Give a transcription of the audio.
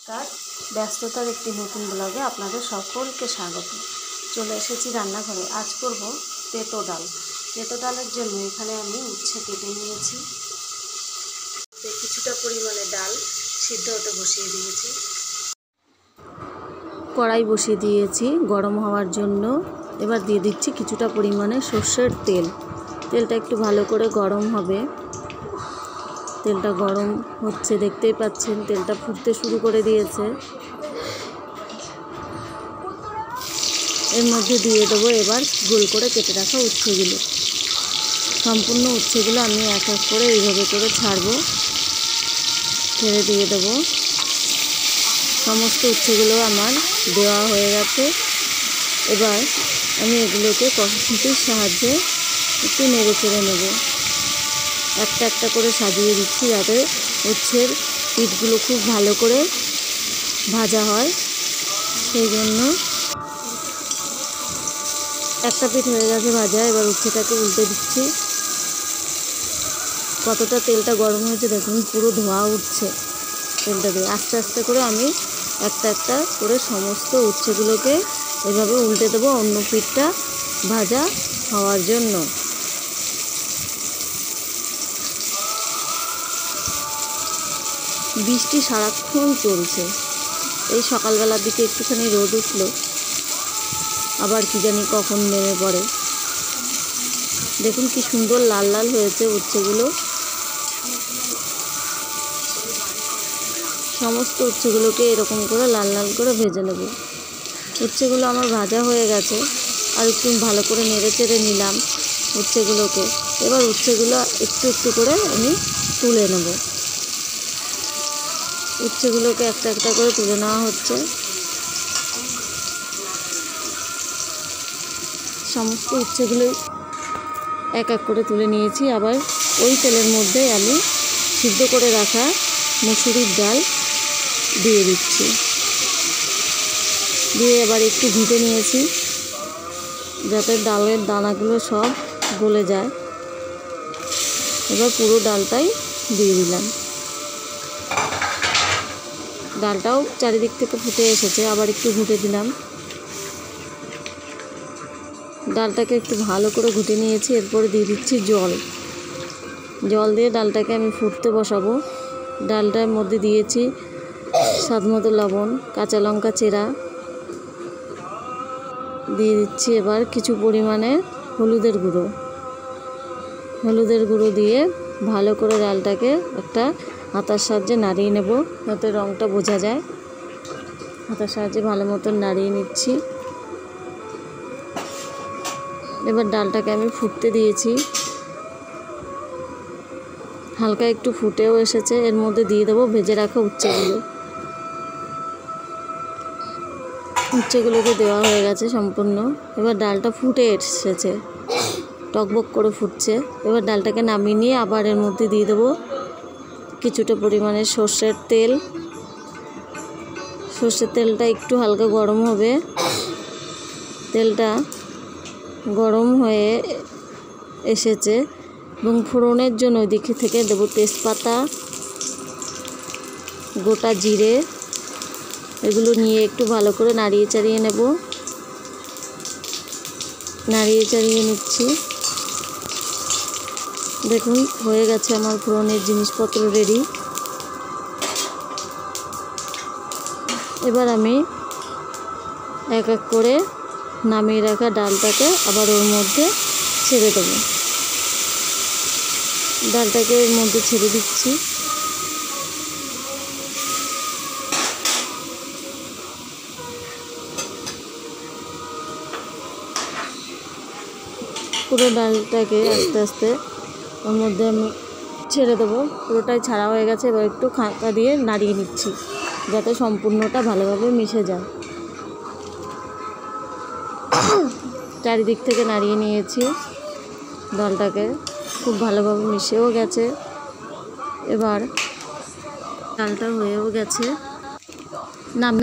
তার ব্যস্ততার একটি নতুন ব্লগে আপনাদের সকলকে স্বাগত। চলে এসেছি রান্নাঘরে। আজ করব তেতো ডাল। তেতো ডালের জন্য এখানে আমি উচ্ছে কেটে নিয়েছি। কিছুটা পরিমাণে ডাল সিদ্ধ হতে বসিয়ে দিয়েছি। কড়াই বসিয়ে দিয়েছি গরম হওয়ার জন্য। এবার দিয়ে দিচ্ছি কিছুটা পরিমাণে সর্ষের তেল। তেলটা একটু ভালো করে গরম হবে। তেলটা গরম হচ্ছে, দেখতেই পাচ্ছেন তেলটা ফুটতে শুরু করে দিয়েছে। এর মধ্যে দিয়ে দেবো এবার গোল করে কেটে রাখা উচ্ছেগুলো। সম্পূর্ণ উচ্ছেগুলো আমি এক এক করে এইভাবে করে ছাড়বো, ছেড়ে দিয়ে দেবো। সমস্ত উচ্ছেগুলো আমার দেওয়া হয়ে গেছে। এবার আমি এগুলোকে কষার সাহায্যে একটু নেড়ে চেড়ে নেব। একটা একটা করে সাজিয়ে দিচ্ছি যাতে উচ্ছের পিঠগুলো খুব ভালো করে ভাজা হয়। সেই জন্য একটা পিঠ হয়ে গেছে ভাজা। এবার উচ্ছেটাকে উল্টে দিচ্ছি। কতটা তেলটা গরম হয়েছে দেখুন, পুরো ধোঁয়া উঠছে তেলটা দিয়ে। আস্তে আস্তে করে আমি একটা একটা করে সমস্ত উচ্ছেগুলোকে এভাবে উল্টে দেবো অন্য পিঠটা ভাজা হওয়ার জন্য। বৃষ্টি সারাক্ষণ চলছে। এই সকালবেলার দিকে একটুখানি রোদ উঠলো, আবার কি জানি কখন নেমে পড়ে। দেখুন কি সুন্দর লাল লাল হয়েছে উচ্ছেগুলো। সমস্ত উচ্ছেগুলোকে এরকম করে লাল লাল করে ভেজে নেব। উচ্ছেগুলো আমার ভাজা হয়ে গেছে। আর একটু ভালো করে নেড়ে চেড়ে নিলাম উচ্ছেগুলোকে। এবার উচ্ছেগুলো একটু একটু করে আমি তুলে নেব। উচ্ছেগুলোকে একটা একটা করে তুলে নেওয়া হচ্ছে। সমস্ত উচ্ছেগুলো এক এক করে তুলে নিয়েছি। আবার ওই তেলের মধ্যে আমি সিদ্ধ করে রাখা মুসুরির ডাল দিয়ে দিচ্ছি। দিয়ে এবার একটু ঘুটে নিয়েছি যাতে ডালের দানাগুলো সব গলে যায়। এবার পুরো ডালটাই দিয়ে দিলাম। ডালটাও চারিদিক থেকে ফুটে এসেছে, আবার একটু ঘুটে দিলাম। ডালটাকে একটু ভালো করে ঘুটে নিয়েছি। এরপরে দিয়ে দিচ্ছি জল। জল দিয়ে ডালটাকে আমি ফুটতে বসাবো। ডালটার মধ্যে দিয়েছি স্বাদমতো লবণ, কাঁচা লঙ্কা চেরা দিয়ে দিচ্ছি। এবার কিছু পরিমাণে হলুদের গুঁড়ো। হলুদের গুঁড়ো দিয়ে ভালো করে ডালটাকে একটা হাতার সাহায্যে নাড়িয়ে নেব যাতে রঙটা বোঝা যায়। হাতার সাহায্যে ভালো মতন নাড়িয়ে নিচ্ছি। এবার ডালটাকে আমি ফুটতে দিয়েছি। হালকা একটু ফুটেও এসেছে। এর মধ্যে দিয়ে দেবো ভেজে রাখা উচ্ছেগুলো। উচ্ছেগুলোকে দেওয়া হয়ে গেছে সম্পূর্ণ। এবার ডালটা ফুটে এসেছে, টকবক করে ফুটছে। এবার ডালটাকে নামিয়ে নিয়ে আবার এর মধ্যে দিয়ে দেবো কিছুটা পরিমাণে সর্ষের তেল। সর্ষের তেলটা একটু হালকা গরম হবে। তেলটা গরম হয়ে এসেছে এবং ফোড়নের জন্য ওই দিকে থেকে দেবো তেজপাতা, গোটা জিরে। এগুলো নিয়ে একটু ভালো করে নাড়িয়ে চাড়িয়ে নেব। নাড়িয়ে চাড়িয়ে নিচ্ছি। দেখুন হয়ে গেছে আমার ফোড়নের জিনিসপত্র রেডি। এবার আমি এক এক করে নামিয়ে রাখা ডালটাকে আবার ওর মধ্যে ছেড়ে দেবো। ডালটাকে এর মধ্যে ছেড়ে দিচ্ছি। পুরো ডালটাকে আস্তে আস্তে ওর মধ্যে আমি ছেড়ে দেবো। পুরোটাই ছাড়া হয়ে গেছে। এবার একটু খাঁকা দিয়ে নাড়িয়ে নিচ্ছি যাতে সম্পূর্ণটা ভালোভাবে মিশে যায়। চারিদিক থেকে নাড়িয়ে নিয়েছি ডালটাকে, খুব ভালোভাবে মিশেও গেছে। এবার ডালটা হয়েও গেছে। নাম